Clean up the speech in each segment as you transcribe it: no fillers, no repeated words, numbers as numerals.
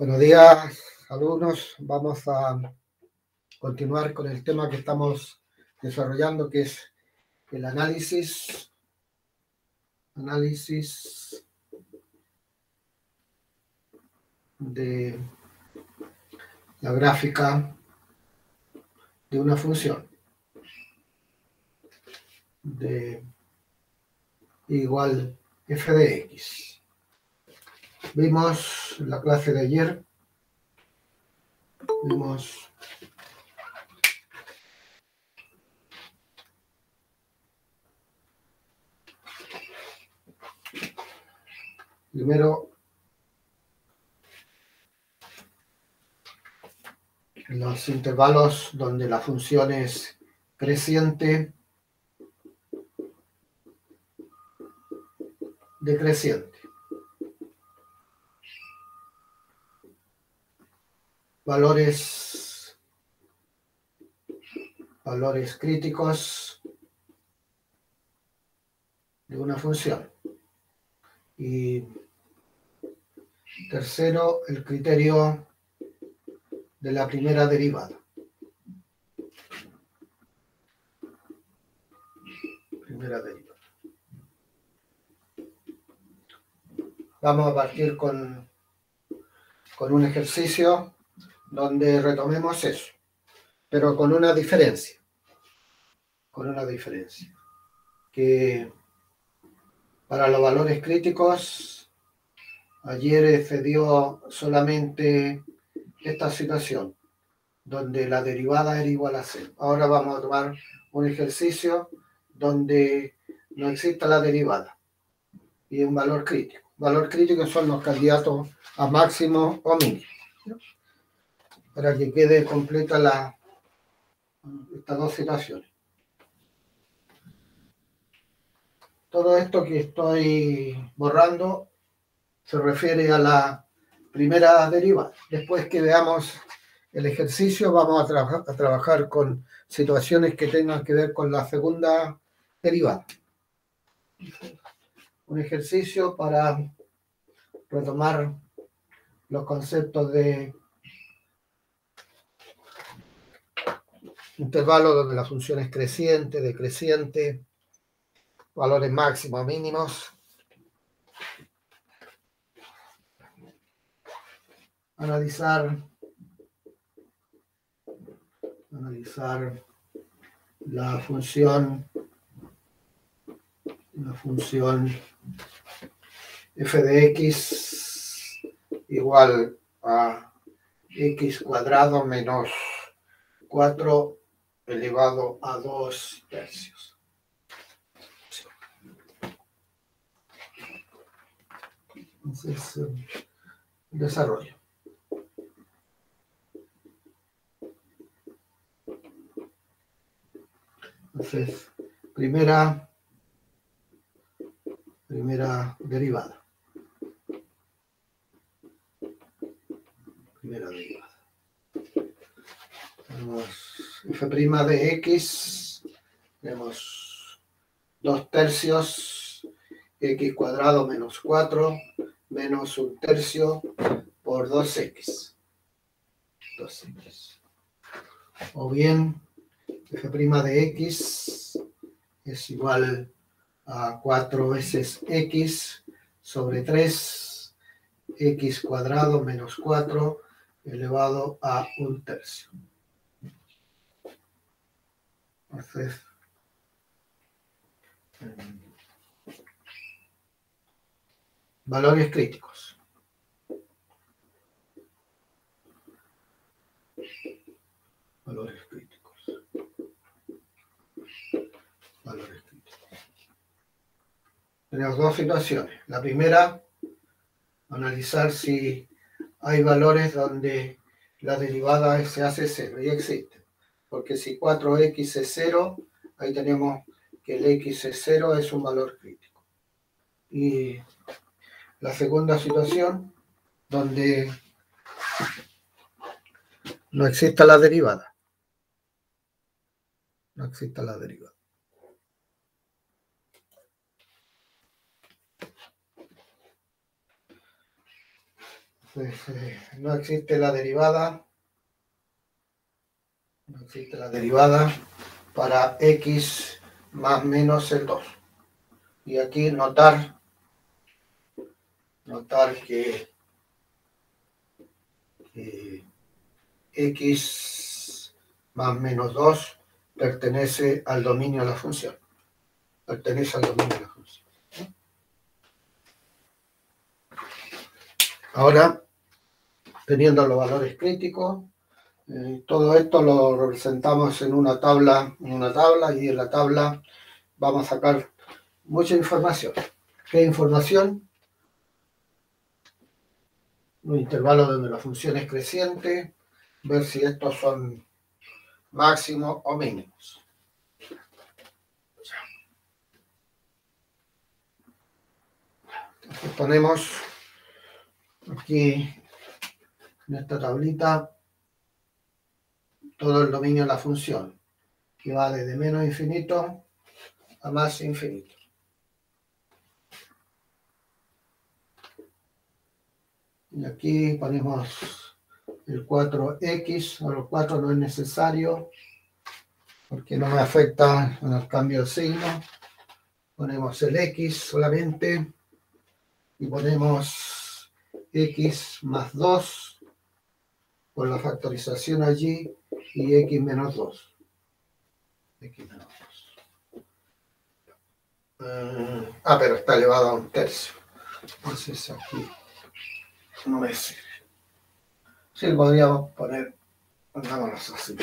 Buenos días, alumnos. Vamos a continuar con el tema que estamos desarrollando, que es el análisis de la gráfica de una función de igual f de x. Vimos en la clase de ayer, primero los intervalos donde la función es creciente, decreciente. Valores críticos de una función. Y tercero, el criterio de la primera derivada. Vamos a partir con un ejercicio donde retomemos eso, pero con una diferencia. Que para los valores críticos, ayer se dio solamente esta situación, donde la derivada era igual a 0. Ahora vamos a tomar un ejercicio donde no exista la derivada y un valor crítico. Valor crítico son los candidatos a máximo o mínimo, ¿no? Para que quede completa estas dos situaciones. Todo esto que estoy borrando se refiere a la primera derivada. Después que veamos el ejercicio, vamos a trabajar con situaciones que tengan que ver con la segunda derivada. Un ejercicio para retomar los conceptos de intervalos donde la función es creciente, decreciente, valores máximos, mínimos. Analizar la función f de x igual a x cuadrado menos 4 elevado a 2 tercios. Entonces, desarrollo. Entonces, primera derivada. Tenemos f' de x, tenemos 2 tercios, x cuadrado menos 4, menos 1 tercio por 2x. O bien, f' de x es igual a 4 veces x sobre 3, x cuadrado menos 4 elevado a 1 tercio. Entonces, valores críticos. Tenemos dos situaciones. La primera, analizar si hay valores donde la derivada se hace 0 y existe. Porque si 4x es 0, ahí tenemos que el x es 0, es un valor crítico. Y la segunda situación, donde no exista la derivada. No existe la derivada. No existe la derivada para x más menos el 2. Y aquí notar que x más menos 2 pertenece al dominio de la función. Pertenece al dominio de la función. Ahora, teniendo los valores críticos, todo esto lo representamos en una tabla, y en la tabla vamos a sacar mucha información. ¿Qué información? Un intervalo donde la función es creciente, ver si estos son máximos o mínimos. Entonces ponemos aquí en esta tablita todo el dominio de la función, que va desde menos infinito a más infinito. Y aquí ponemos el 4x, o el 4 no es necesario, porque no me afecta en el cambio de signo. Ponemos el x solamente, y ponemos x más 2, por la factorización allí, y x menos 2. X menos 2. Pero está elevado a 1/3. Entonces aquí no me sirve. Sí, podríamos poner, pongámonos así,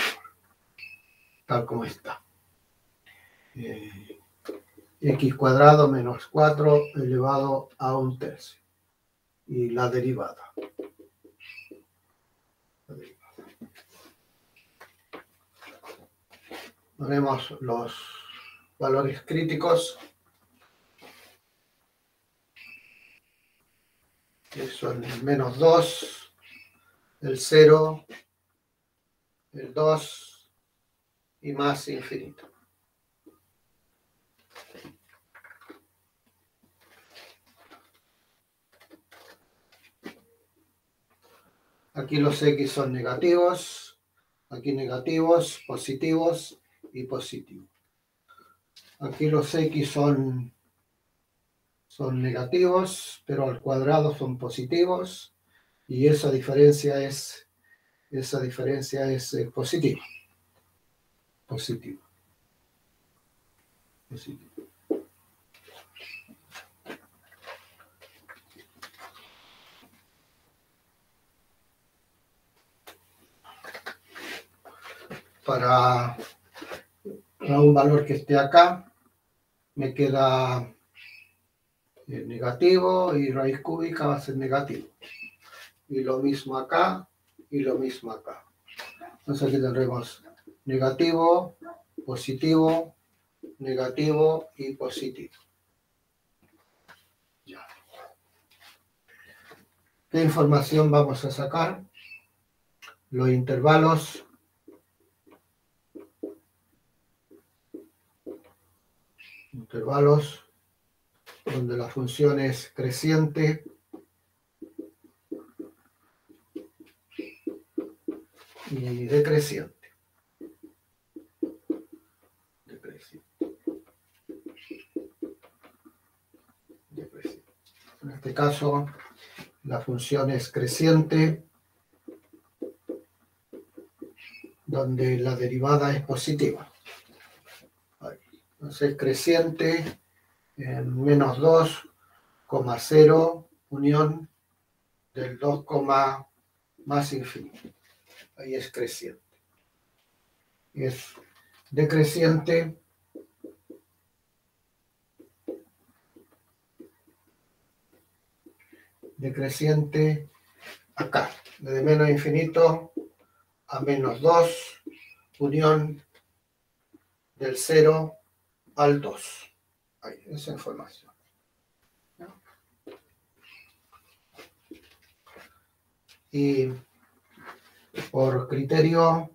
tal como está. X cuadrado menos 4 elevado a 1/3. Y la derivada. Ponemos los valores críticos, que son el menos 2, el 0, el 2 y más infinito. Aquí los x son negativos, aquí negativos, positivos y positivos. Aquí los x son negativos, pero al cuadrado son positivos, y esa diferencia es positiva. Positivo. Para un valor que esté acá, me queda negativo, y raíz cúbica va a ser negativo. Y lo mismo acá, y lo mismo acá. Entonces aquí tendremos negativo, positivo, negativo y positivo. Ya. ¿Qué información vamos a sacar? Los intervalos donde la función es creciente y decreciente. En este caso, la función es creciente, donde la derivada es positiva. Entonces, creciente en menos 2,0 unión del 2, más infinito. Ahí es creciente. Es decreciente acá, desde menos infinito a menos 2, unión del 0 al 2. Ahí, esa información. Y por criterio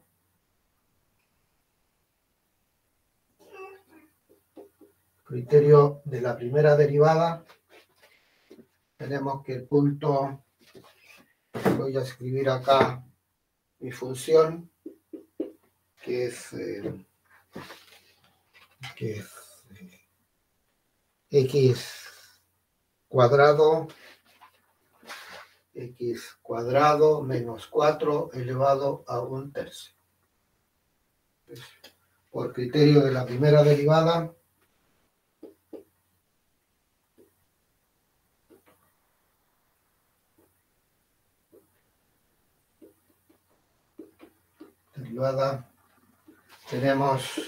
de la primera derivada, tenemos que el punto voy a escribir acá mi función, que es x cuadrado menos 4 elevado a 1/3. Por criterio de la primera derivada, tenemos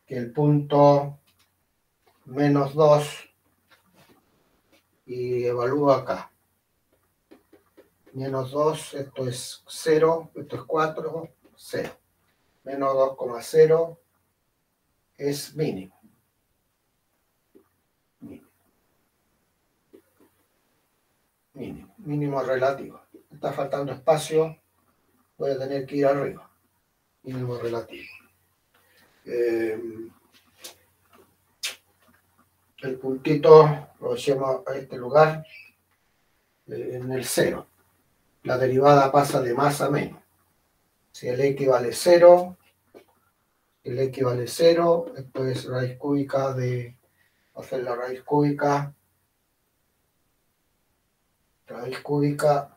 que el punto menos 2 y evalúo acá. Menos 2, esto es 0, esto es 4, 0. Menos 2,0 es mínimo. Mínimo relativo. Está faltando espacio, voy a tener que ir arriba. Mínimo relativo. El puntito lo llevo a este lugar en el 0. La derivada pasa de más a menos. Si el x vale 0, esto es raíz cúbica de, hacer la raíz cúbica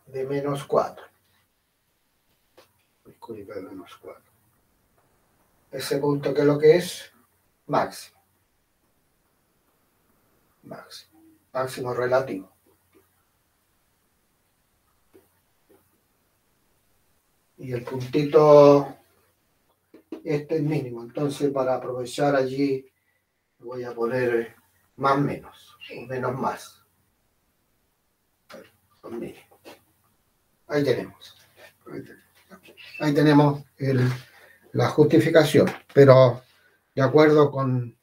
de menos 4. Raíz cúbica de menos 4. Ese punto, ¿qué es lo que es? Máximo. Máximo relativo. Y el puntito este es mínimo. Entonces, para aprovechar allí, voy a poner más menos, o menos más. Ahí tenemos. Ahí tenemos la justificación. Pero de acuerdo con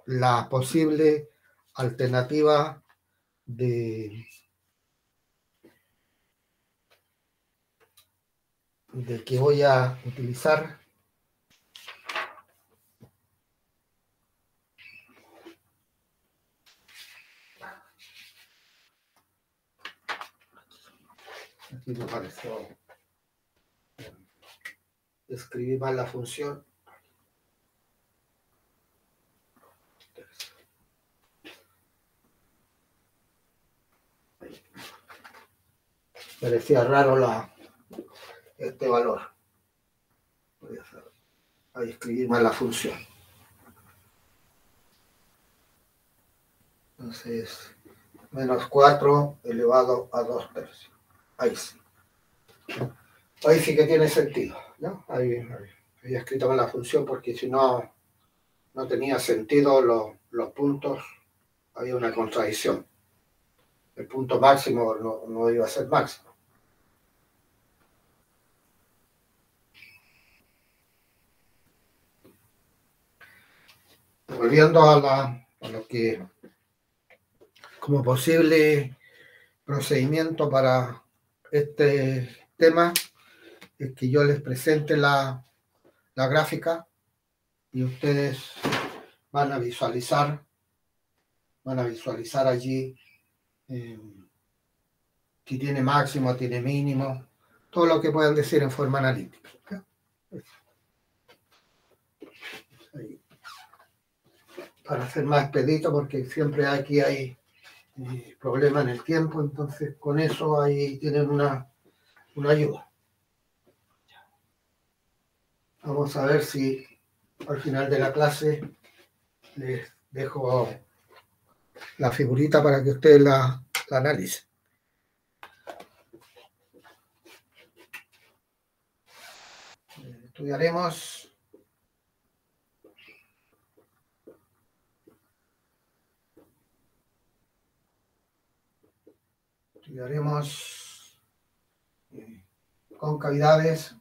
la posible alternativa de que voy a utilizar. Aquí me pareció escribir mal la función. Parecía raro este valor. Voy a escribir mal la función. Entonces, menos 4 elevado a 2/3. Ahí sí. Ahí sí que tiene sentido, ¿no? Ahí había escrito mal la función porque si no, no tenía sentido los puntos. Había una contradicción. El punto máximo no iba a ser máximo. Volviendo a lo que como posible procedimiento para este tema, es que yo les presente la gráfica y ustedes van a visualizar allí si tiene máximo, tiene mínimo, todo lo que puedan decir en forma analítica. Ahí. Para hacer más expedito, porque siempre aquí hay problema en el tiempo, entonces con eso ahí tienen una ayuda. Vamos a ver si al final de la clase les dejo la figurita para que ustedes la analicen. Estudiaremos concavidades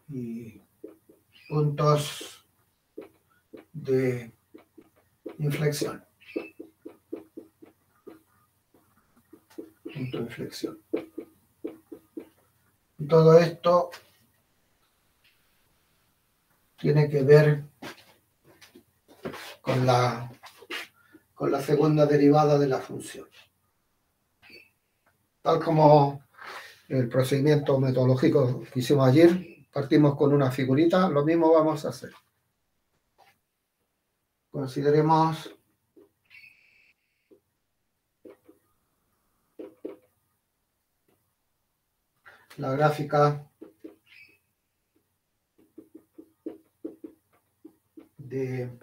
y puntos de inflexión. Punto de inflexión. Y todo esto tiene que ver con la con la segunda derivada de la función. Tal como el procedimiento metodológico que hicimos ayer, partimos con una figurita, lo mismo vamos a hacer. Consideremos la gráfica de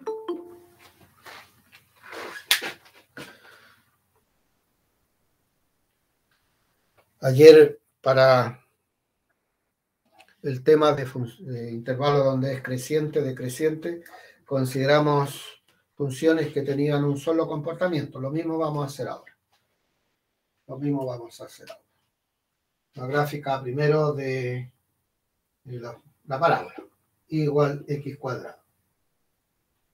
ayer para el tema de intervalo donde es creciente, decreciente, consideramos funciones que tenían un solo comportamiento. Lo mismo vamos a hacer ahora. Lo mismo vamos a hacer ahora. La gráfica primero de la parábola, y igual x cuadrado.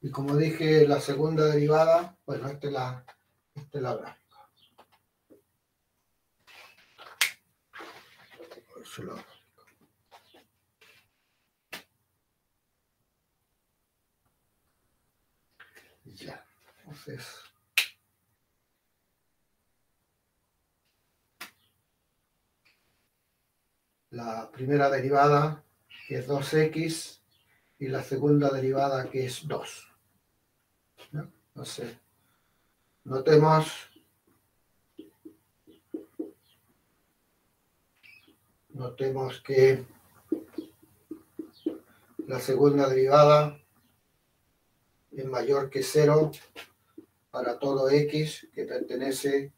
Y como dije, la segunda derivada, bueno, esta es la gráfica. Ya, entonces la primera derivada, que es 2x, y la segunda derivada, que es 2. ¿No? Entonces, notemos que la segunda derivada es mayor que 0 para todo x que pertenece,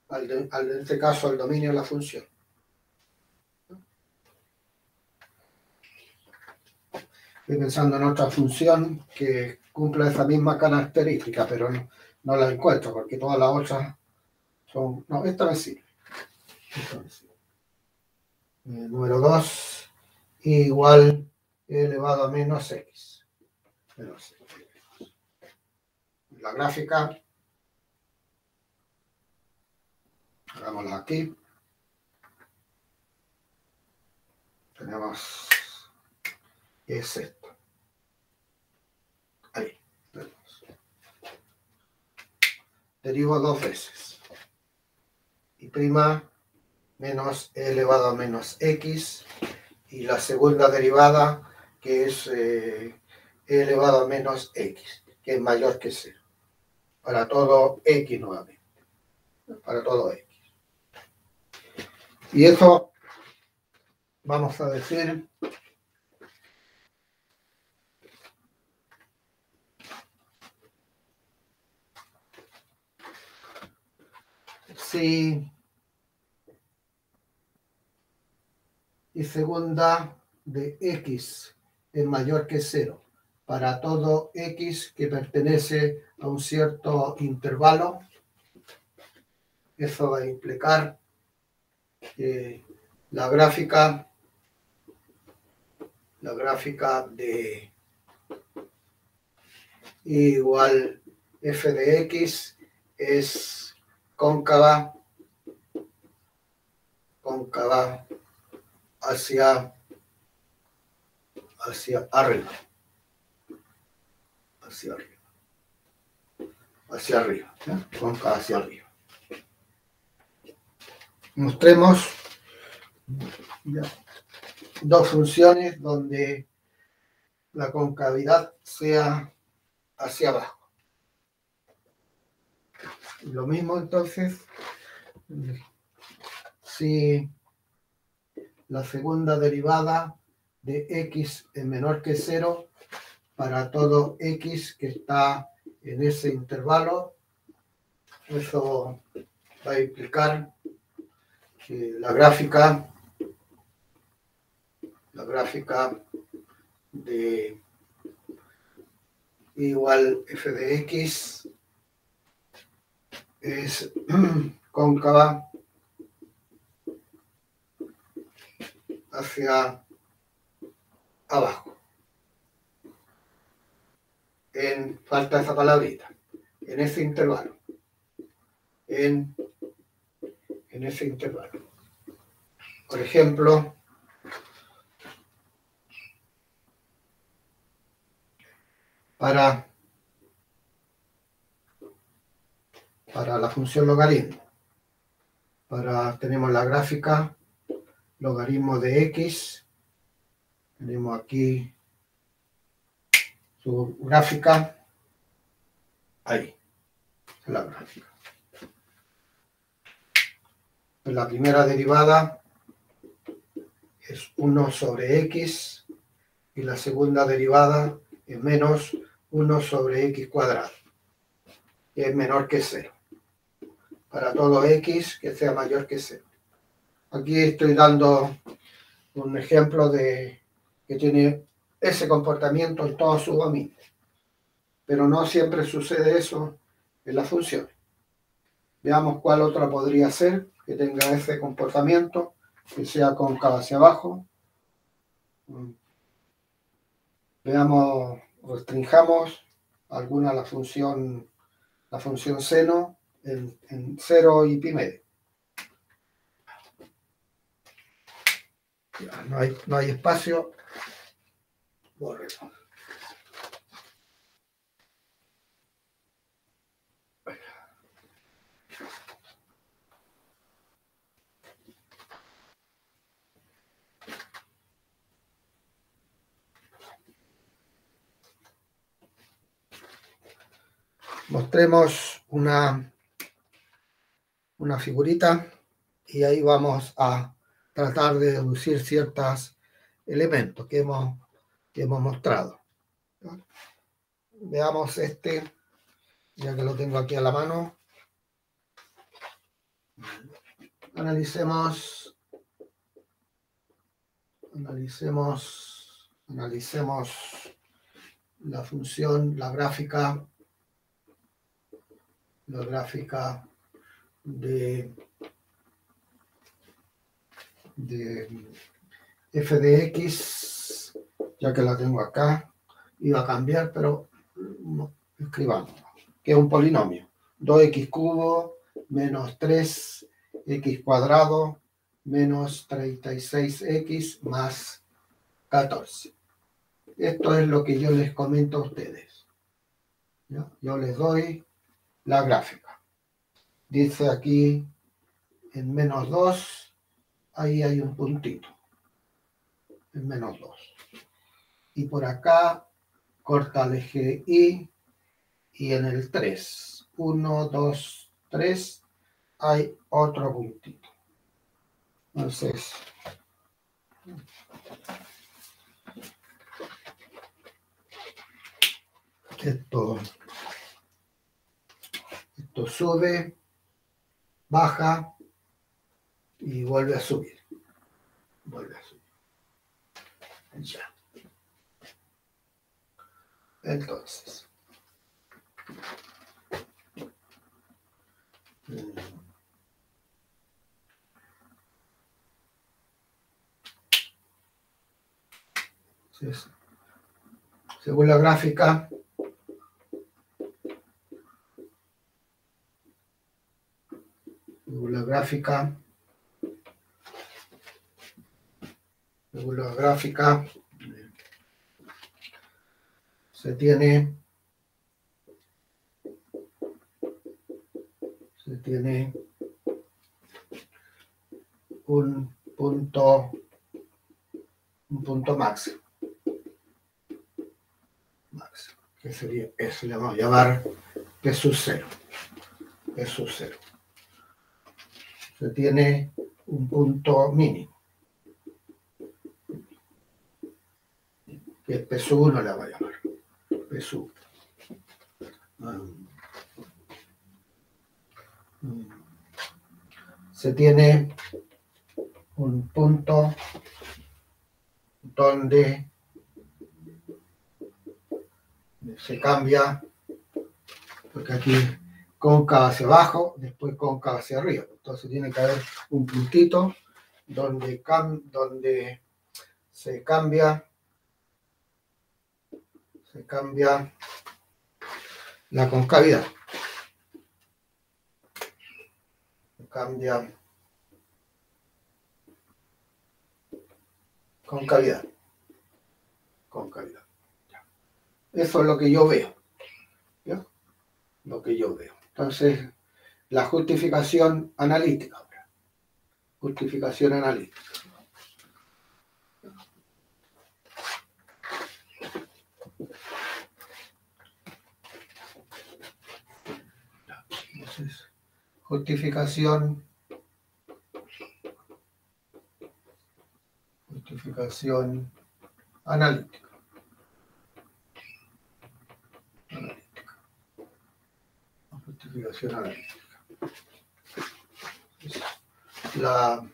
en este caso, al dominio de la función. Estoy pensando en otra función que cumpla esa misma característica, pero no la encuentro, porque todas las otras son... No, esta me sirve. Número 2, igual elevado a menos x. La gráfica, hagámosla aquí. Tenemos, es esto. Ahí. Derivo 2 veces. Y prima menos e elevado a menos x. Y la segunda derivada, que es e elevado a menos x, que es mayor que 0. Para todo x nuevamente. Para todo x. Y eso vamos a decir si y segunda de x es mayor que 0 para todo x que pertenece a un cierto intervalo, eso va a implicar que la gráfica de y igual f de x es cóncava hacia arriba. Hacia arriba, ¿ya? Cóncava hacia arriba. Mostremos ya dos funciones donde la concavidad sea hacia abajo. Lo mismo entonces, si la segunda derivada de x es menor que 0 para todo x que está en ese intervalo, eso va a implicar que la gráfica de igual f de x es cóncava hacia abajo. Falta esa palabrita, en ese intervalo. En ese intervalo. Por ejemplo, para función logaritmo. Tenemos la gráfica logaritmo de x. Tenemos aquí su gráfica. Ahí, la gráfica. La primera derivada es 1 sobre x y la segunda derivada es menos 1 sobre x cuadrado, que es menor que 0. Para todo x que sea mayor que 0. Aquí estoy dando un ejemplo de que tiene ese comportamiento en todo su dominio. Pero no siempre sucede eso en las funciones. Veamos cuál otra podría ser que tenga ese comportamiento, que sea cóncava hacia abajo. Veamos, restringamos alguna la función seno en 0 y pi medio. Ya, no hay espacio. Borremos. Mostremos una figurita y ahí vamos a tratar de deducir ciertos elementos que hemos mostrado. Veamos este, ya que lo tengo aquí a la mano. Analicemos la función, la gráfica de f de x, ya que la tengo acá. Iba a cambiar, pero no, escribamos, que es un polinomio. 2x cubo menos 3x cuadrado menos 36x más 14. Esto es lo que yo les comento a ustedes. ¿Ya? Yo les doy la gráfica. Dice aquí en menos 2, ahí hay un puntito. En menos 2. Y por acá corta el eje Y y en el 3. 1, 2, 3 hay otro puntito. Entonces, esto sube, baja y vuelve a subir. Ya. Entonces, según la gráfica, se tiene un punto máximo, que sería, eso le vamos a llamar P sub 0. Se tiene un punto mínimo, que es P sub 1 le vamos a llamar. P sub. Se tiene un punto donde se cambia, porque aquí cóncava hacia abajo, después cóncava hacia arriba. Entonces tiene que haber un puntito donde se cambia la concavidad. Concavidad. Eso es lo que yo veo. ¿Ya? Lo que yo veo. Entonces, la justificación analítica. Justificación analítica. Entonces, justificación analítica. Justificación analítica. La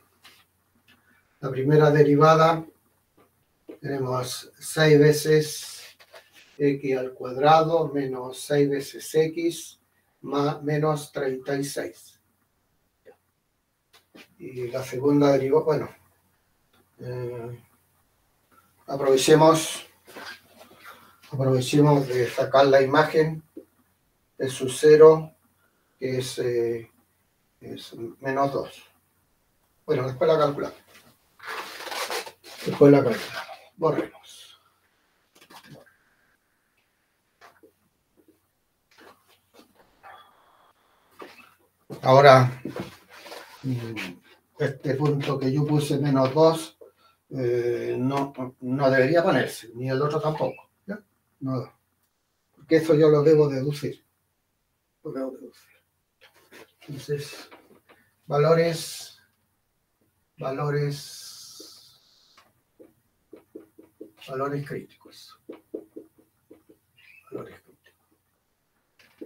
primera derivada tenemos 6 veces x al cuadrado menos 6 veces x más menos 36. Y la segunda derivada, bueno, aprovechemos de sacar la imagen de su 0, que es menos 2. Bueno, después la calculamos. Borremos. Ahora, este punto que yo puse menos 2, no debería ponerse, ni el otro tampoco. ¿Ya? No, porque eso yo lo debo deducir. Entonces, valores críticos.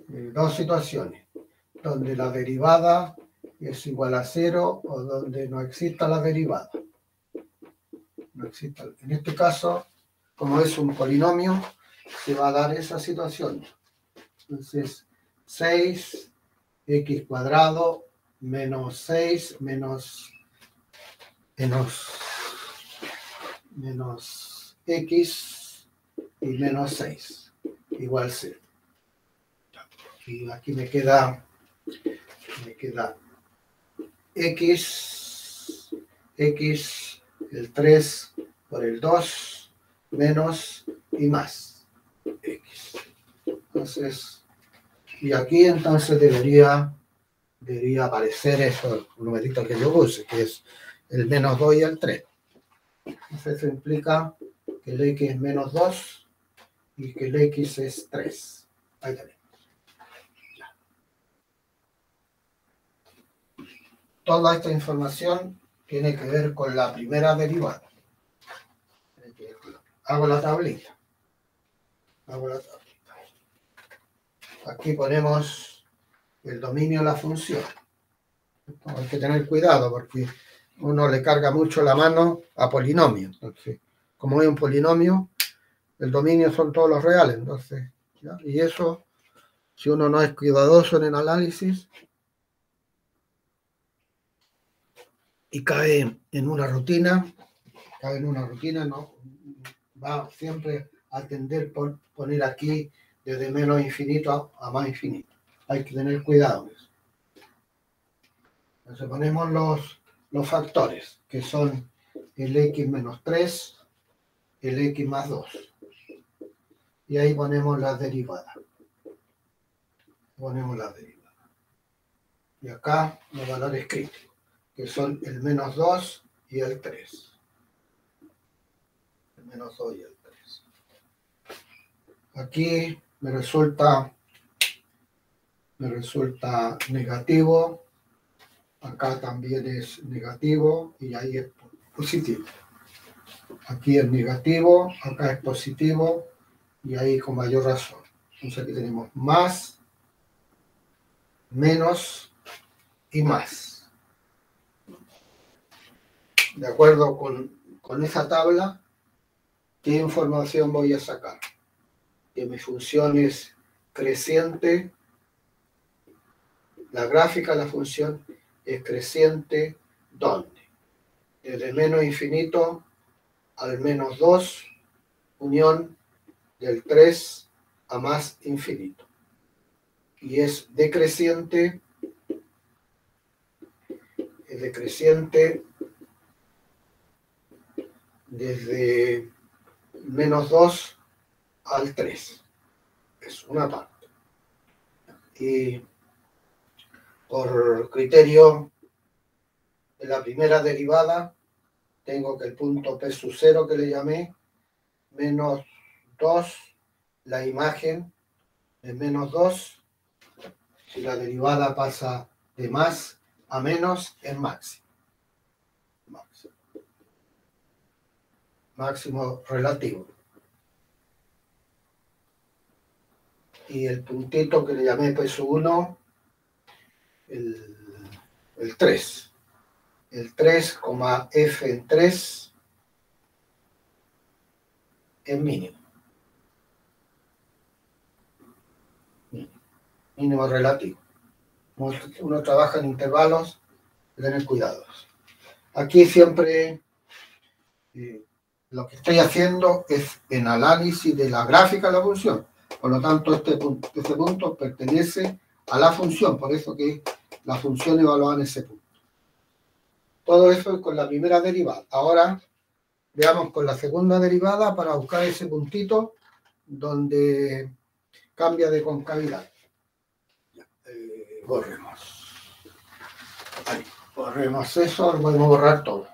Dos situaciones, donde la derivada es igual a 0 o donde no exista la derivada. No exista. En este caso, como es un polinomio, se va a dar esa situación. Entonces, 6x cuadrado menos 6 menos x y menos 6 igual 0. Y aquí me queda x, el 3 por el 2, menos y más x. Entonces, y aquí entonces debería aparecer eso, el numerito que yo puse, que es el menos 2 y el 3. Entonces eso implica que el x es menos 2 y que el x es 3. Ahí tenemos. Toda esta información tiene que ver con la primera derivada. Hago la tablita. Aquí ponemos el dominio de la función. Hay que tener cuidado porque uno le carga mucho la mano a polinomios. Entonces, como es un polinomio, el dominio son todos los reales. Entonces, ¿ya? Y eso, si uno no es cuidadoso en el análisis y cae en una rutina, no va siempre a tender por poner aquí desde menos infinito a más infinito. Hay que tener cuidado. Entonces ponemos los factores, que son el x menos 3, el x más 2. Y ahí ponemos las derivadas. Y acá los valores críticos, que son el menos 2 y el 3. El menos 2 y el 3. Aquí me resulta negativo. Acá también es negativo y ahí es positivo. Aquí es negativo, acá es positivo y ahí con mayor razón. Entonces aquí tenemos más, menos y más. De acuerdo con esa tabla, ¿qué información voy a sacar? Que mi función es creciente. La gráfica de la función es creciente, ¿dónde? Desde menos infinito al menos 2, unión del 3 a más infinito. Y es decreciente desde menos 2 al 3. Es una parte. Y Por criterio de la primera derivada, tengo que el punto P sub 0 que le llamé, menos 2, la imagen es menos 2. Si la derivada pasa de más a menos, es máximo. Máximo relativo. Y el puntito que le llamé P sub 1, el 3. El 3, F en 3 es mínimo. Mínimo relativo. Uno trabaja en intervalos, tener cuidados. Aquí siempre lo que estoy haciendo es en análisis de la gráfica de la función. Por lo tanto, este punto pertenece a la función, por eso que la función evaluada en ese punto. Todo eso es con la primera derivada. Ahora veamos con la segunda derivada para buscar ese puntito donde cambia de concavidad. Borremos. Ahí, borremos eso, lo podemos borrar todo.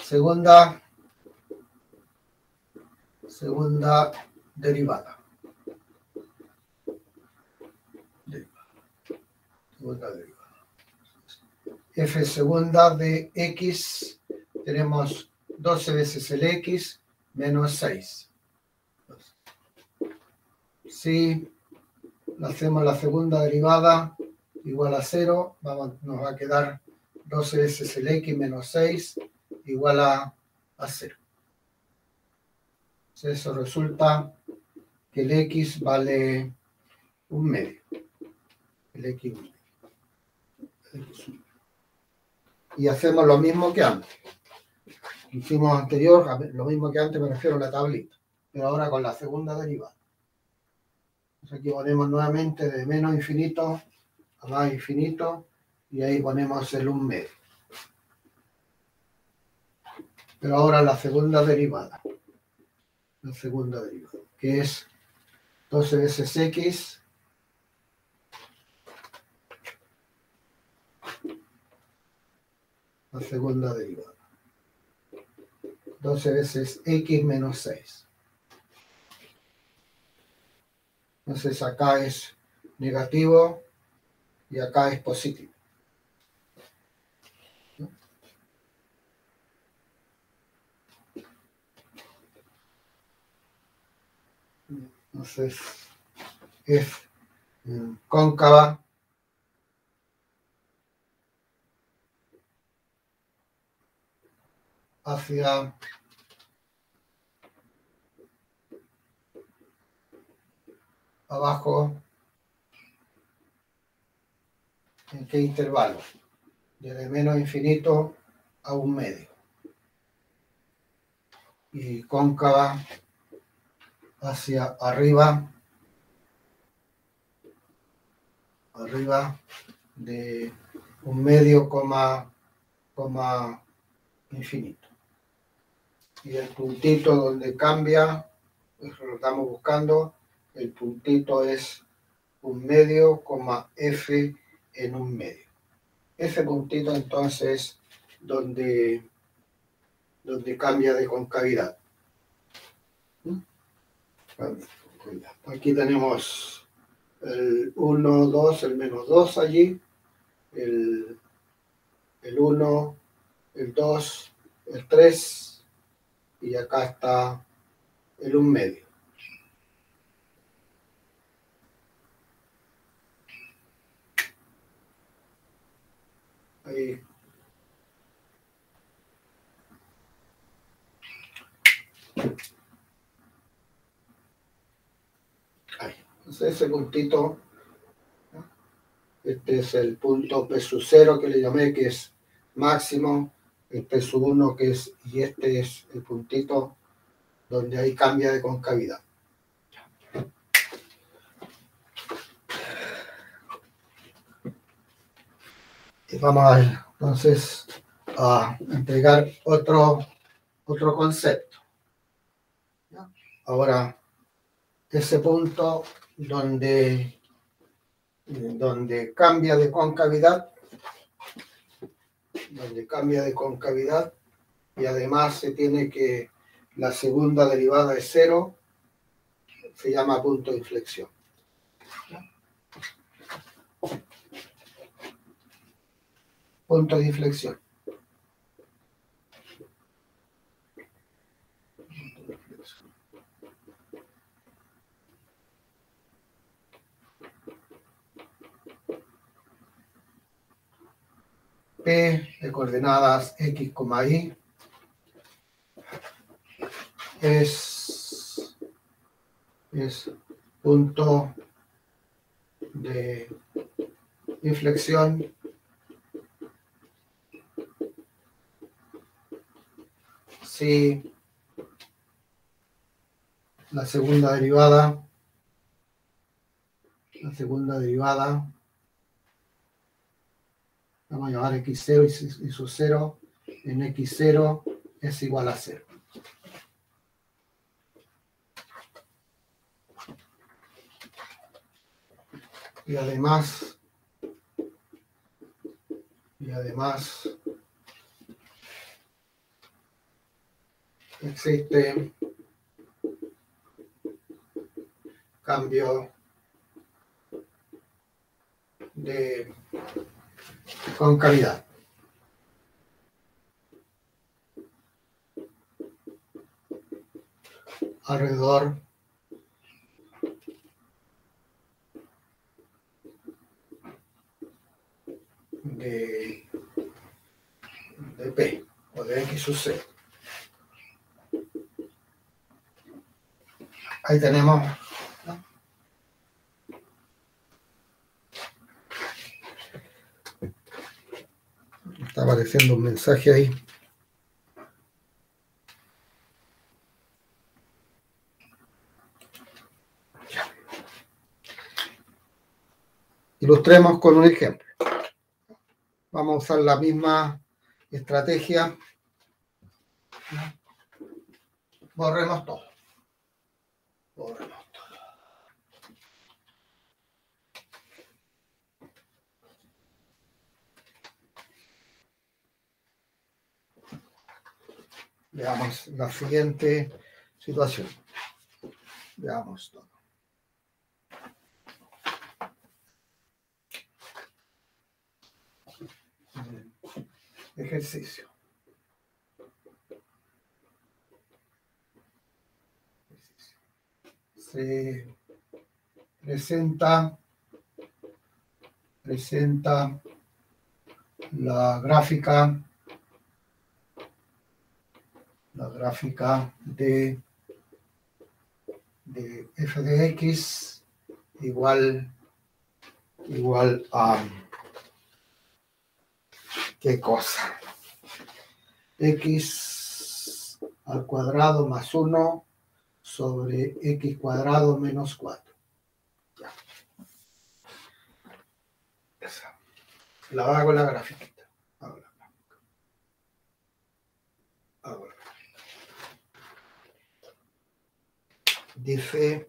Segunda derivada. Segunda derivada. F segunda de X, tenemos 12 veces el X menos 6. Si hacemos la segunda derivada igual a 0, nos va a quedar 12 veces el X menos 6 igual a 0. Entonces eso resulta que el X vale un medio. El X un medio. Y hacemos lo mismo que antes. Hicimos anterior, lo mismo que antes, me refiero a la tablita, pero ahora con la segunda derivada. Entonces aquí ponemos nuevamente de menos infinito a más infinito y ahí ponemos el 1 medio. Pero ahora la segunda derivada. La segunda derivada, que es 12 veces X la segunda derivada. 12 veces X menos 6. Entonces acá es negativo y acá es positivo. Entonces es cóncava hacia abajo. ¿En qué intervalo? Desde menos infinito a 1 medio. Y cóncava hacia arriba de 1 medio, infinito. Y el puntito donde cambia, eso lo estamos buscando, el puntito es 1 medio, F en 1 medio. Ese puntito entonces donde cambia de concavidad. Aquí tenemos el 1, 2, el menos 2 allí, el 1, el 2, el 3, y acá está el 1 medio. Ahí. Ahí. Entonces ese puntito, este es el punto P sub 0 que le llamé, que es máximo, el P sub 1 que es, y este es el puntito donde ahí cambia de concavidad. Y vamos a ver entonces entregar otro concepto. ¿Ya? Ahora, ese punto donde cambia de concavidad, y además se tiene que la segunda derivada es cero, se llama punto de inflexión. Punto de inflexión. P de coordenadas x, y es punto de inflexión si la segunda derivada vamos a llamar x0 y su 0 en x0 es igual a 0. Y además existe cambio de concavidad. Alrededor de P o de X sub C. Ahí tenemos, ¿no? Está apareciendo un mensaje ahí. Ilustremos con un ejemplo. Vamos a usar la misma estrategia. Borremos todo. Veamos la siguiente situación. Veamos todo. Ejercicio. Se presenta la gráfica de f de x igual a ¿qué cosa? X al cuadrado más 1 sobre x cuadrado menos 4. Ya. Esa. La hago la grafiquita. Hago la Dice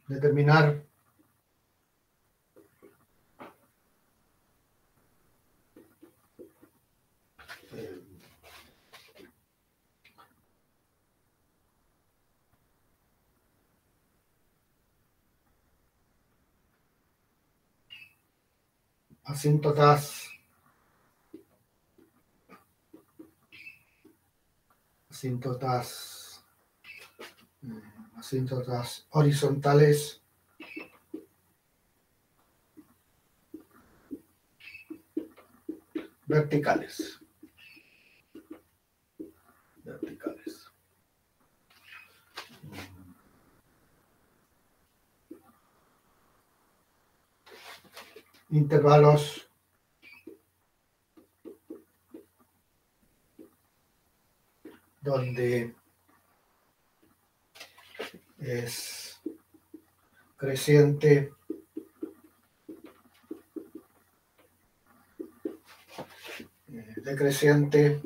determinar asíntotas horizontales verticales. intervalos donde es creciente decreciente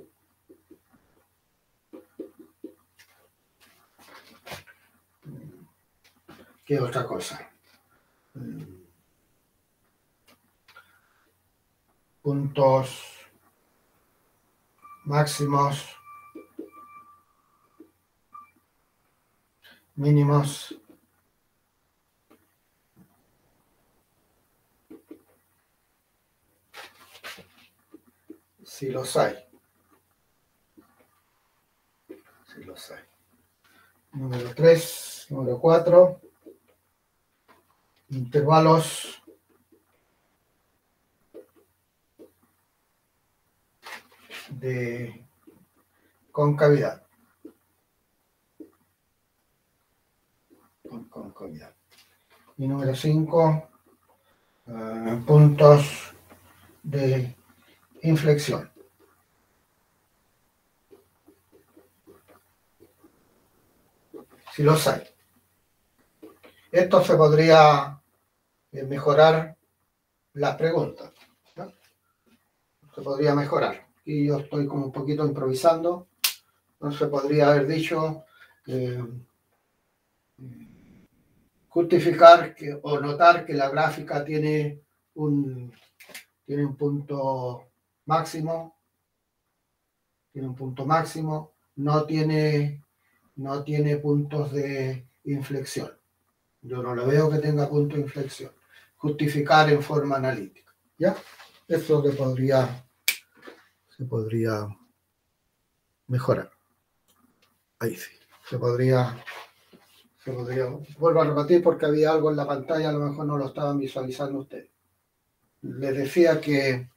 ¿qué otra cosa? Puntos máximos mínimos si los hay. Si los hay. Número 3, número 4, intervalos de concavidad. Concavidad. Y número 5, puntos de inflexión. Si los hay. Esto se podría mejorar las preguntas, ¿no? Se podría mejorar. Y yo estoy como un poquito improvisando. No se podría haber dicho justificar o notar que la gráfica tiene un punto máximo, no tiene puntos de inflexión. Yo no lo veo que tenga punto de inflexión. Justificar en forma analítica. ¿Ya? Eso se podría mejorar. Ahí sí. Se podría. Vuelvo a repetir porque había algo en la pantalla, a lo mejor no lo estaban visualizando ustedes. Les decía que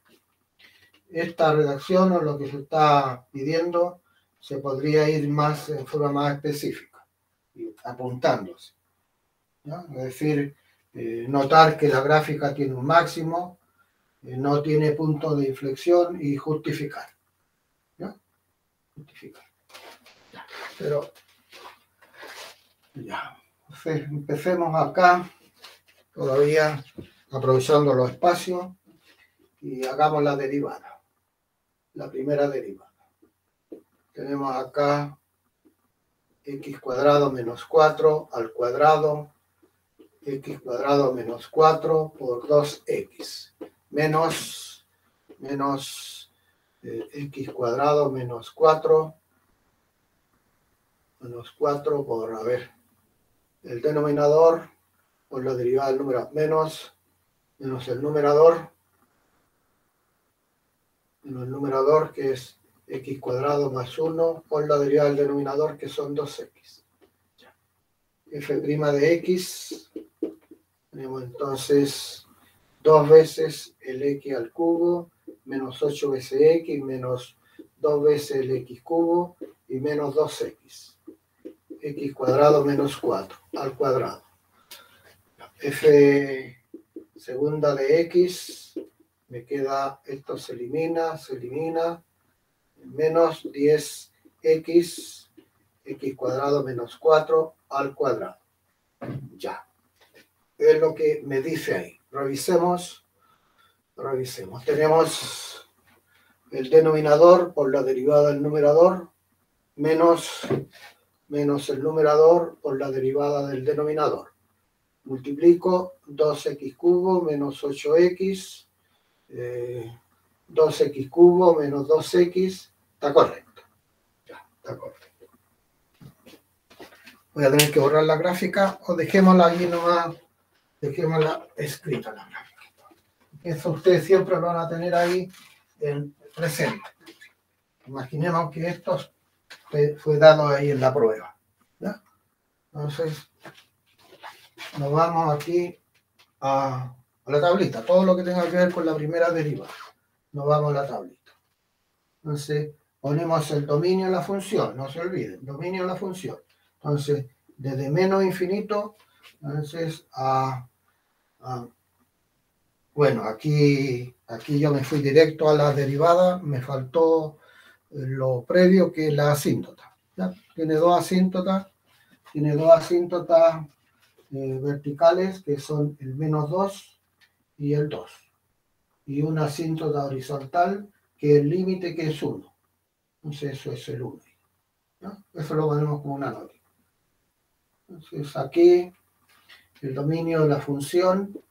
esta redacción o lo que se está pidiendo se podría ir más en forma más específica, apuntándose, ¿no? Es decir, notar que la gráfica tiene un máximo, no tiene punto de inflexión y justificar, ¿no? Justificar. Pero ya, entonces empecemos acá, todavía aprovechando los espacios, y hagamos la derivada, la primera derivada. Tenemos acá x cuadrado menos 4 al cuadrado, x cuadrado menos 4 por 2x, menos x cuadrado menos 4 por, a ver, el denominador por la derivada del número, menos el numerador, que es x cuadrado más 1 por la derivada del denominador, que son 2x. F' de x, tenemos entonces 2 veces el x al cubo, menos 8 veces x, menos 2 veces el x cubo, y menos 2x. X cuadrado menos 4 al cuadrado. F segunda de x, me queda, esto se elimina, menos 10x, x cuadrado menos 4 al cuadrado. Ya. Es lo que me dice ahí. Revisemos. Tenemos el denominador por la derivada del numerador, menos el numerador por la derivada del denominador. Multiplico 2x cubo menos 8x, 2x cubo menos 2x, está correcto. Ya, está correcto. Voy a tener que borrar la gráfica o dejémosla ahí nomás, dejémosla escrita la gráfica. Eso ustedes siempre lo van a tener ahí en presente. Imaginemos que esto fue dado ahí en la prueba, ¿ya? Entonces, nos vamos aquí a la tablita, todo lo que tenga que ver con la primera derivada. Nos vamos a la tablita. Entonces, ponemos el dominio de la función, no se olviden, dominio de la función. Entonces, desde menos infinito, entonces a Bueno, aquí yo me fui directo a la derivada, me faltó lo previo que es la asíntota. ¿Ya? Tiene dos asíntotas verticales que son el -2 y el 2. Y una asíntota horizontal que el límite que es 1. Entonces eso es el 1. ¿No? Eso lo ponemos como una nota. Entonces aquí el dominio de la función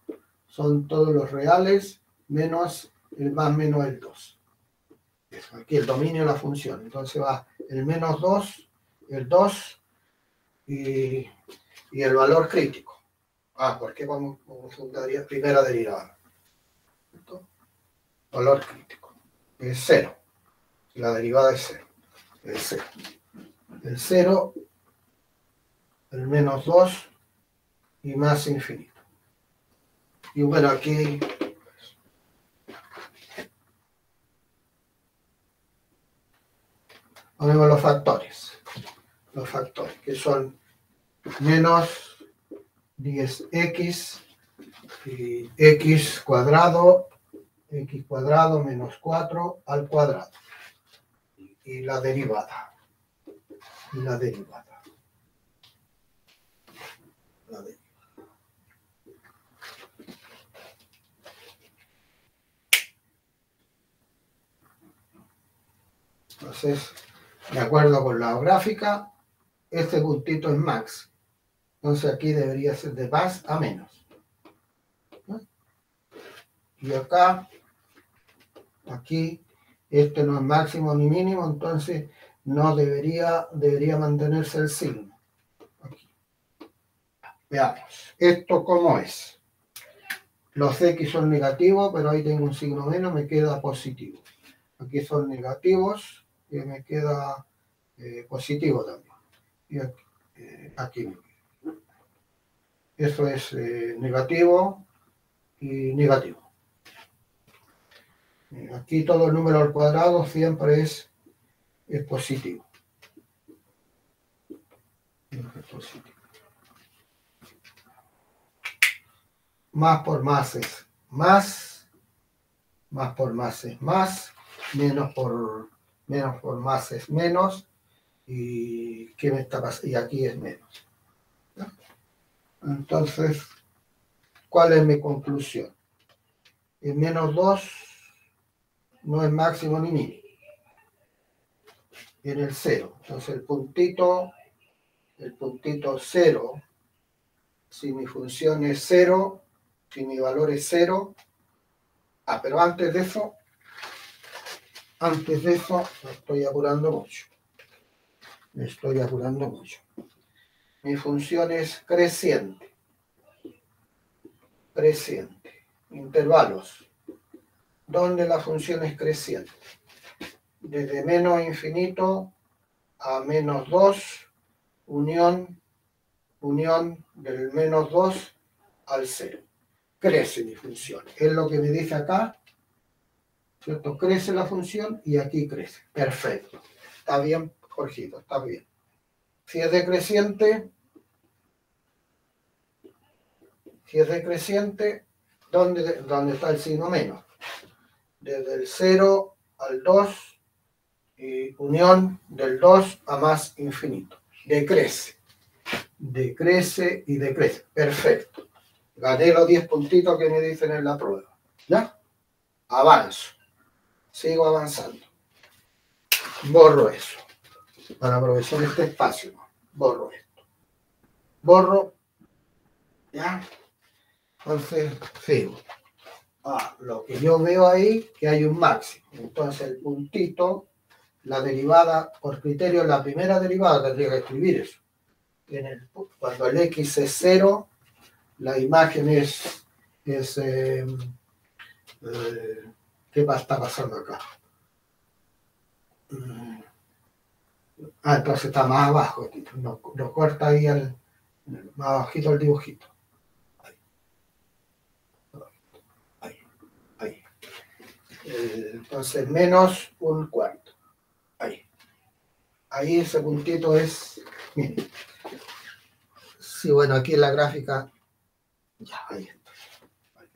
son todos los reales menos el más menos el 2. Eso, aquí el dominio de la función. Entonces va el -2, el 2 y el valor crítico. Porque vamos a primera derivada. ¿Cierto? Valor crítico. Es 0. La derivada es 0. Es 0. El 0, el -2 y más infinito. Y bueno, aquí ponemos los factores. Los factores, que son menos 10x y x cuadrado menos 4 al cuadrado. Y la derivada. Entonces, de acuerdo con la gráfica, este puntito es max. Entonces aquí debería ser de más a menos. ¿No? Y aquí, este no es máximo ni mínimo, entonces no debería mantenerse el signo. Aquí. Veamos, ¿esto cómo es? Los x son negativos, pero ahí tengo un signo menos, me queda positivo. Aquí son negativos, y me queda positivo también. Y aquí. Eso es negativo y negativo. Aquí todo el número al cuadrado siempre es positivo. Más por más es más por más es más, menos por más es menos, y ¿qué me está pasando? Y aquí es menos. ¿No? Entonces, ¿cuál es mi conclusión? El -2 no es máximo ni mínimo. En el 0. Entonces el puntito 0, si mi función es 0, si mi valor es 0, pero antes de eso, me estoy apurando mucho. Mi función es creciente. Intervalos. ¿Dónde la función es creciente? Desde menos infinito a -2, unión del -2 al 0. Crece mi función. Es lo que me dice acá. ¿Cierto? Crece la función y aquí crece. Perfecto. Está bien, Jorgito, está bien. Si es decreciente, ¿dónde está el signo menos? Desde el 0 al 2 y unión del 2 a más infinito. Decrece y decrece. Perfecto. Gané los 10 puntitos que me dicen en la prueba. ¿Ya? Avanzo. Sigo avanzando. Borro eso. Para aprovechar este espacio. Borro esto. Borro. ¿Ya? Entonces, sigo. Lo que yo veo ahí, que hay un máximo. Entonces, el puntito, la derivada, por criterio, la primera derivada tendría que escribir eso. Cuando el x es 0, la imagen es ¿qué está pasando acá? Entonces está más abajo, lo corta ahí más abajito el dibujito. Ahí. Entonces menos un cuarto. Ahí ese puntito es, miren. Sí, bueno, aquí en la gráfica, ya, ahí está.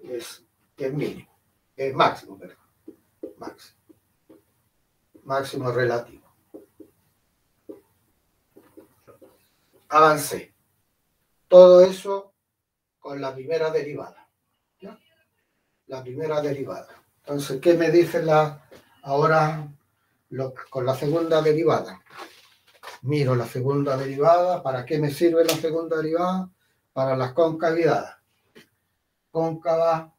Es que es mínimo, es máximo, perdón, máximo relativo. Avancé. Todo eso con la primera derivada. ¿Ya? La primera derivada. Entonces, ¿qué me dice ahora con la segunda derivada? Miro la segunda derivada. ¿Para qué me sirve la segunda derivada? Para las concavidades. Cóncava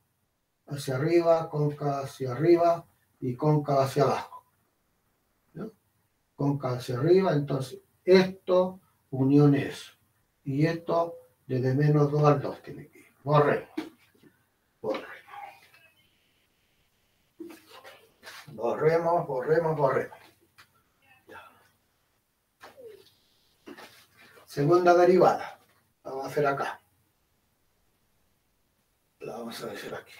hacia arriba, cóncava hacia arriba y cóncava hacia abajo. ¿No? Cóncava hacia arriba, entonces esto unión eso. Y esto desde menos 2 al 2 tiene que ir. Borremos. Borremos. Segunda derivada. La vamos a hacer acá. La vamos a hacer aquí.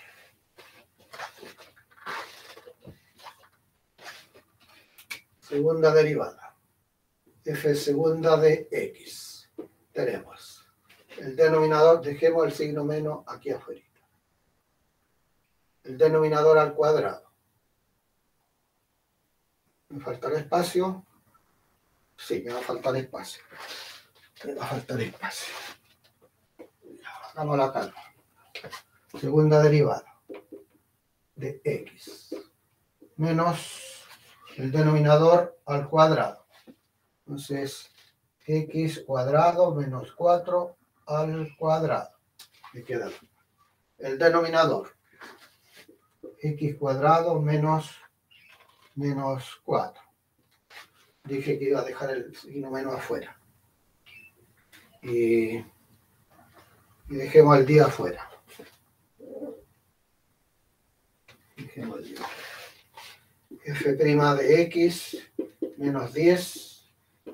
Segunda derivada. F segunda de X. Tenemos el denominador, dejemos el signo menos aquí afuera. El denominador al cuadrado. ¿Me faltará espacio? Sí, me va a faltar espacio. Hagamos la calma. Segunda derivada de X menos el denominador al cuadrado. Entonces, X cuadrado menos 4 al cuadrado. Me queda el denominador. X cuadrado menos 4. Dije que iba a dejar el signo menos afuera. Y dejemos el día afuera. Dejemos el día. F' de X menos 10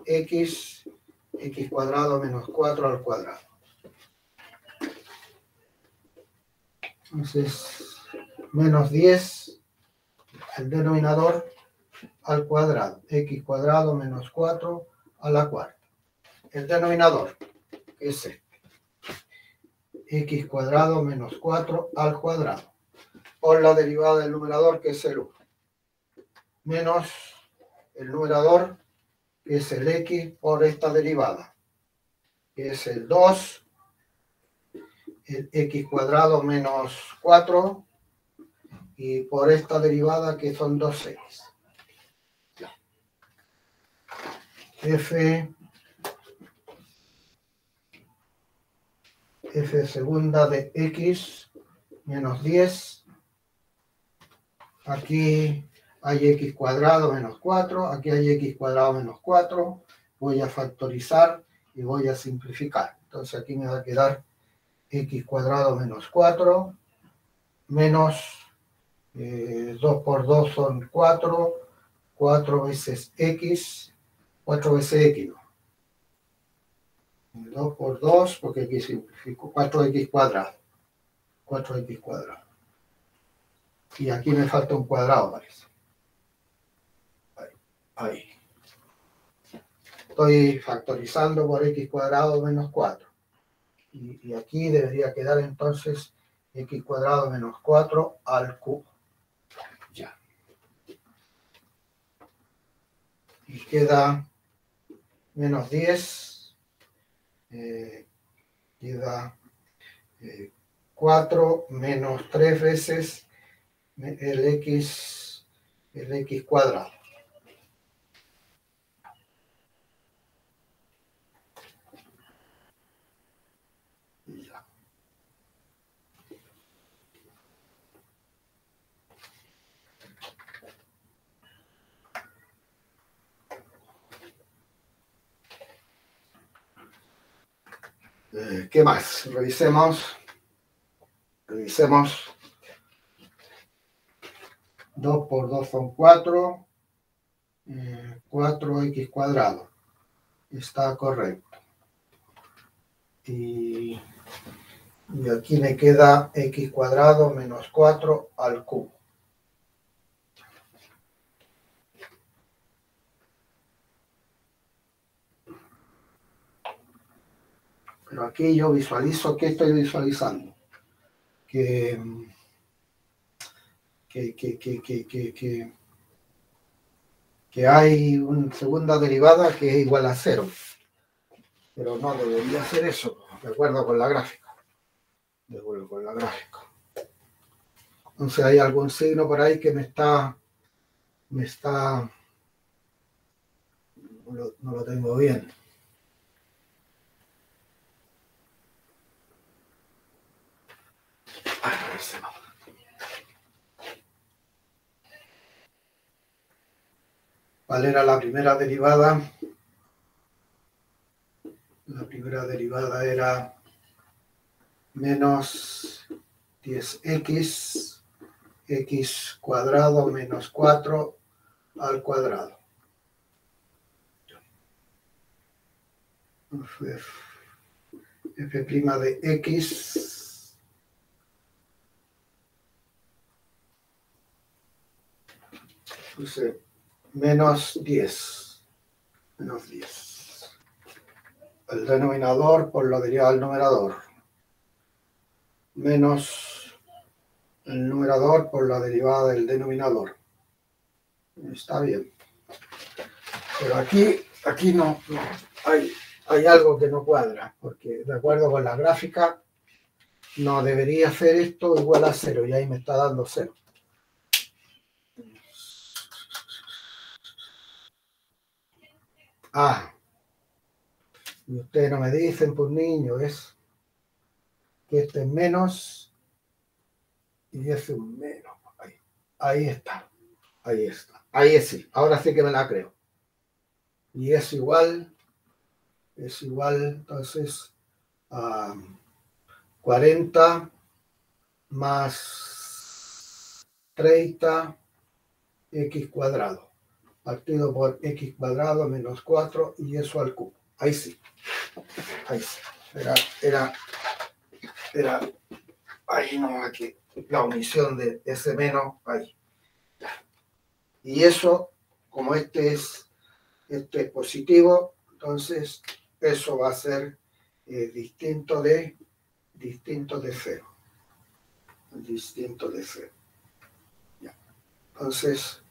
X cuadrado menos 4 al cuadrado. Entonces, menos 10, el denominador al cuadrado. X cuadrado menos 4 a la cuarta. El denominador es este. X cuadrado menos 4 al cuadrado. Por la derivada del numerador, que es el 1. Menos el numerador, que es el X por esta derivada, que es el 2. El X cuadrado menos 4. Y por esta derivada, que son 2X. F segunda de X menos 10. Aquí hay X cuadrado menos 4. Aquí hay X cuadrado menos 4. Voy a factorizar y voy a simplificar. Entonces aquí me va a quedar X cuadrado menos 4 menos 2 por 2 son 4. 4 veces X. 4 veces X. 2 por 2, porque aquí simplifico, 4x cuadrado. 4x cuadrado. Y aquí me falta un cuadrado, parece. Ahí. Estoy factorizando por x cuadrado menos 4. Y aquí debería quedar entonces x cuadrado menos 4 al cubo. Ya. Y queda menos 10. Queda 4 menos 3 veces el x cuadrado. Ya. ¿Qué más? Revisemos. 2 por 2 son 4. 4x cuadrado. Está correcto. Y aquí me queda x cuadrado menos 4 al cubo. Pero aquí yo visualizo, ¿qué estoy visualizando? Que que hay una segunda derivada que es igual a 0. Pero no debería ser eso, de acuerdo con la gráfica. De acuerdo con la gráfica. Entonces hay algún signo por ahí que no lo tengo bien. ¿Cuál era la primera derivada? La primera derivada era menos 10x, x cuadrado menos 4 al cuadrado. F' de x puse menos 10. El denominador por la derivada del numerador. Menos el numerador por la derivada del denominador. Está bien. Pero aquí no hay algo que no cuadra, porque de acuerdo con la gráfica no debería ser esto igual a 0 y ahí me está dando 0. Y ustedes no me dicen, pues niño, es que este es menos y ese es un menos. Ahí está. Ahí sí. Ahora sí que me la creo. Y es igual, entonces, a 40 más 30 x cuadrado, partido por x cuadrado menos 4 y eso al cubo. Ahí sí. Era ahí no, aquí, la omisión de ese menos, ahí. Y eso, como este es positivo, entonces eso va a ser distinto de 0. Distinto de 0. Ya. Entonces,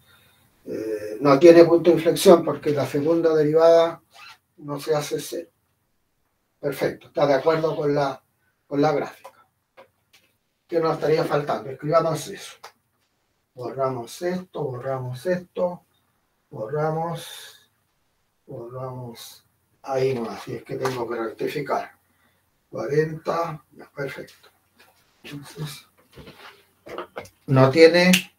no tiene punto de inflexión porque la segunda derivada no se hace 0. Perfecto, está de acuerdo con la gráfica. ¿Qué nos estaría faltando? Escribamos eso. Borramos esto, borramos. Ahí no, así es que tengo que rectificar. 40, ya, perfecto. Entonces, no tiene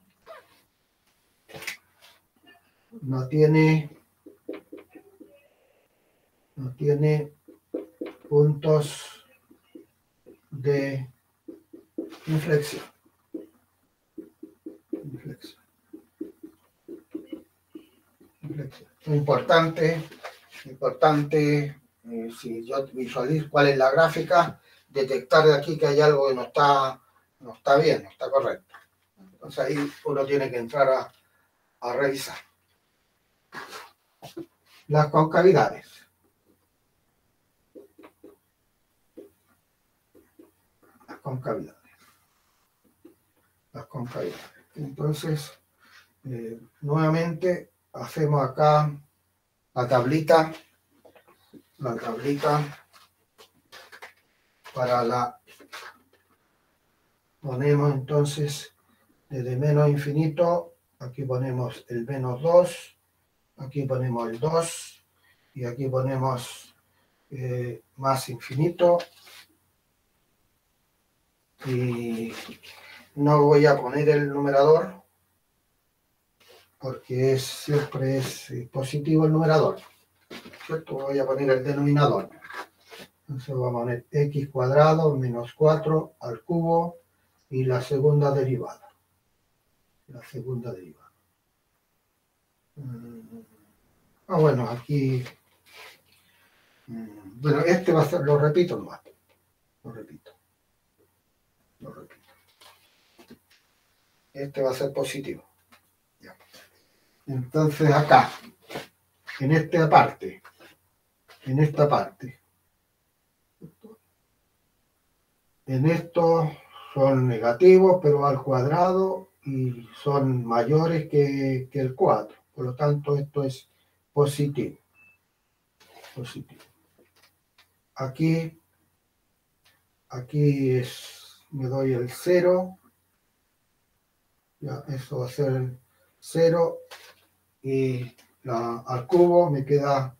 puntos de inflexión. Importante, si yo visualizo cuál es la gráfica, detectar de aquí que hay algo que no está bien, no está correcto. Entonces ahí uno tiene que entrar a revisar. Las concavidades. Las concavidades. Entonces, nuevamente hacemos acá la tablita para ponemos entonces desde menos infinito, aquí ponemos el menos 2, aquí ponemos el 2 y aquí ponemos más infinito y no voy a poner el numerador porque siempre es positivo el numerador, ¿cierto? Voy a poner el denominador. Entonces vamos a poner x cuadrado menos 4 al cubo y la segunda derivada. Bueno, aquí... Bueno, este va a ser, lo repito nomás. Lo repito. Este va a ser positivo. Ya. Entonces acá, en esta parte, en esto son negativos, pero al cuadrado y son mayores que el 4. Por lo tanto, esto es positivo. Positivo. Aquí me doy el 0. Ya, eso va a ser 0. Y al cubo me queda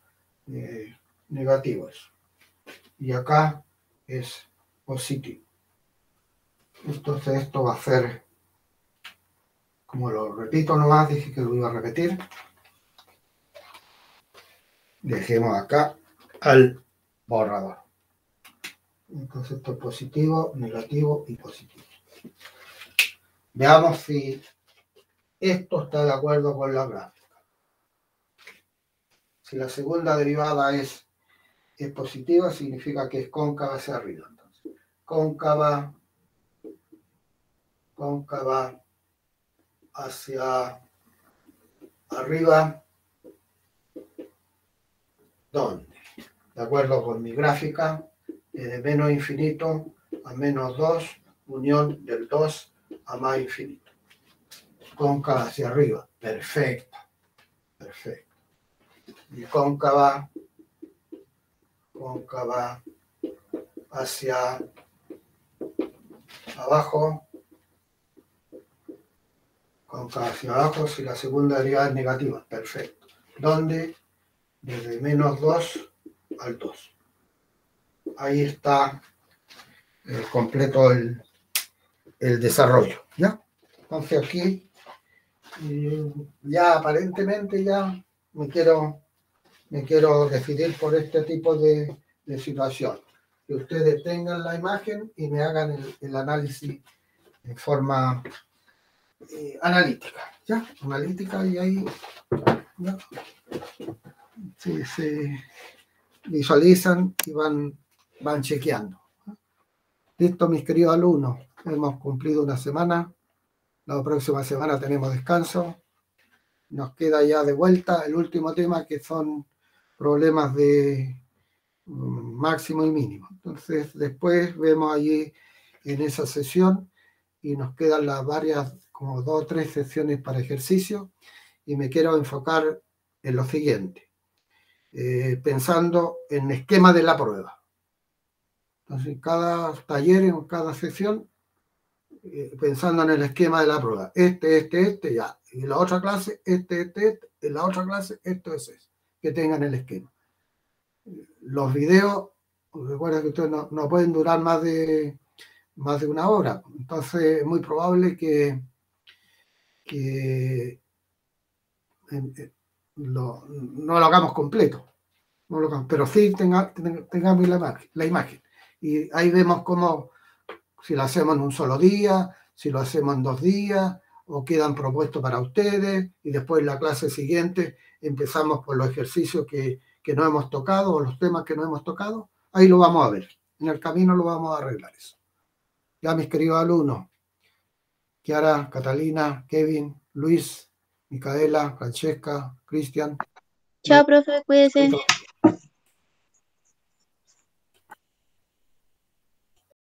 negativo eso. Y acá es positivo. Entonces esto va a ser, como lo repito nomás, dije que lo iba a repetir. Dejemos acá al borrador. Entonces esto es positivo, negativo y positivo. Veamos si esto está de acuerdo con la gráfica. Si la segunda derivada es positiva, significa que es cóncava hacia arriba. Entonces, cóncava hacia arriba, ¿dónde? De acuerdo con mi gráfica, de menos infinito a menos 2, unión del 2 a más infinito. Cóncava hacia arriba, perfecto, perfecto. Y cóncava hacia abajo, cóncava hacia abajo, si la segunda derivada es negativa, perfecto. ¿Dónde? Desde menos 2 al 2. Ahí está completo el desarrollo, ¿ya? Entonces aquí ya aparentemente ya me quiero decidir por este tipo de situación. Que ustedes tengan la imagen y me hagan el análisis en forma analítica, ¿ya? Analítica, y ahí ¿ya? Se visualizan y van chequeando. Listo, mis queridos alumnos, hemos cumplido una semana. La próxima semana tenemos descanso. Nos queda ya de vuelta el último tema, que son problemas de máximo y mínimo. Entonces, después vemos allí en esa sesión y nos quedan las varias, como 2 o 3 sesiones para ejercicio, y me quiero enfocar en lo siguiente, pensando en el esquema de la prueba. Entonces, cada taller, en cada sesión, pensando en el esquema de la prueba. Ya. Y la otra clase, en la otra clase, esto es eso. Que tengan el esquema. Los videos, recuerden que ustedes no pueden durar más de 1 hora. Entonces, es muy probable que no lo hagamos completo. Pero sí tengamos la imagen. Y ahí vemos cómo, si lo hacemos en un solo día, si lo hacemos en 2 días, o quedan propuestos para ustedes, y después en la clase siguiente empezamos por los ejercicios que no hemos tocado, o los temas que no hemos tocado. Ahí lo vamos a ver. En el camino lo vamos a arreglar eso. Ya, mis queridos alumnos, Kiara, Catalina, Kevin, Luis, Micaela, Francesca, Cristian. Chao, profe, cuídese.